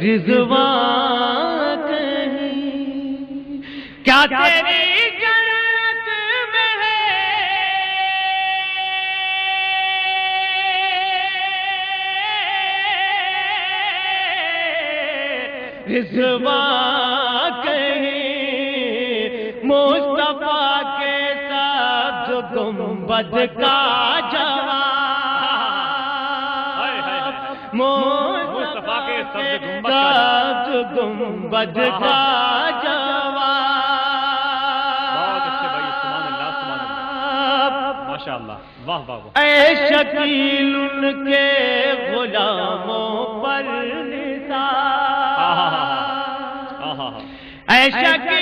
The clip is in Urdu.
رضوان کہیں کیا تیری جنت میں ہے رضوان کہیں مصطفیٰ کے ساتھ گنبد کا جواب مصطفیٰ کے ساتھ گنبد کا جواب بہت اچھے بھائی، سبحان اللہ سبحان اللہ، ماشاء اللہ، واہ واہ واہ۔ اے شکیل ان کے غلاموں پر نثار، اے شکیل